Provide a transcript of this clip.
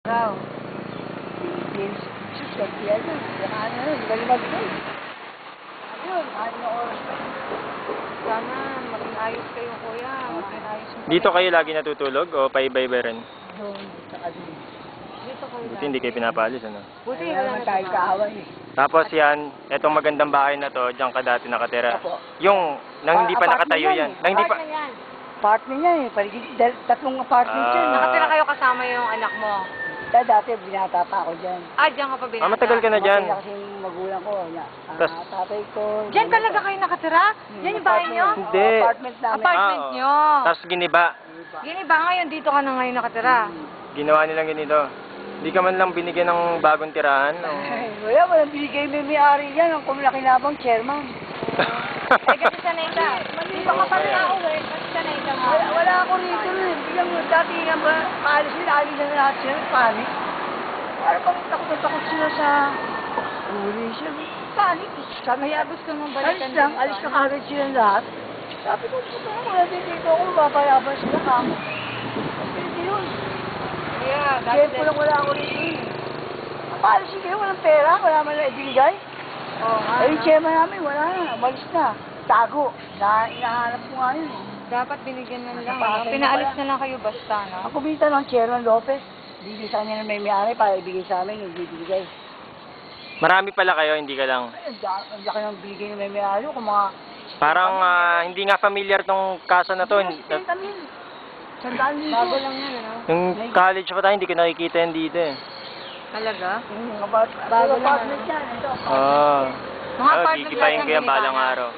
Wow. James, sus, yan yun. Ano yun, di ba lumagay? Ayun, ano na oras pa yun. Sana, maging ayos kayo, kuya. Maging ayos yung Dito kayo lagi natutulog o paiba-iba rin? doon, saka doon. Dito kayo Buti hindi kayo pinapaalis, ano? Buti Wala wala naman na tayong kaaway eh. Tapos yan, etong magandang bahay na to, diyan ka dati nakatira. Opo. Yung, nang hindi pa Apartment nakatayo yan yan. eh. Nang hindi pa... Apartment yan. Apartment niya eh, paligid, tatlong apartment Ah. yun. Nakatira kayo kasama yung anak mo. Dati, binata pa ako dyan. Diyan ka pa binata. matagal ka na dyan. Kumain na kasi yung magulang ko. Tatay ko. Diyan talaga kayo nakatira? Diyan yung bahay nyo? Hindi. Apartment namin. Apartment oo. nyo. Tapos giniba. Gini ba ngayon dito ka na ngayon nakatira? Ginawa nilang ganito. Hindi ka man lang binigyan ng bagong tirahan. O... Walang binigay may-ari yan. Ang kumilakinabang chairman. Kasi sanay ka. Dito ka pala na uwi. Kasi sanay ka nga. Wala ako rito rin. Biglang dati nga ba, paalis na lahat sila. Panik. Parang pang takot sila sa uli siya. Panik. Kaya gusto mong balikan Alis lang. Alis na kagad sila lahat. Sabi ko, wala din dito ako. Mapayaban sila kamo. Pwede yun. Yeah, Kaya lang wala ako rito eh. Paalis kayo. Walang pera. Wala man na ibigay. Oo nga. Ay, chairman namin, wala na. Malis na. Tago. Inahanap ko nga yun eh. Dapat binigyan man lang. Napakasay na Pinaalis pala. na lang kayo basta, no? Ang kumita ng Chairman Lopez, bigay sa kanya ng may-ari para ibigay sa amin, hindi bigay. Marami pala kayo, hindi ka lang. Ay, ang laki ng bigay ng may-ari kung mga... Parang hindi nga familiar tong kaso na to. 60 mil. 100,000. Bago lang yan, ano? Yung college pa tayo, hindi ko nakikita yan dito eh. Talaga? Bago lang. Apartment yan. Ito, Oo. Mga apartment Gigibayin lahat ko ng yan balang ginagawa. araw.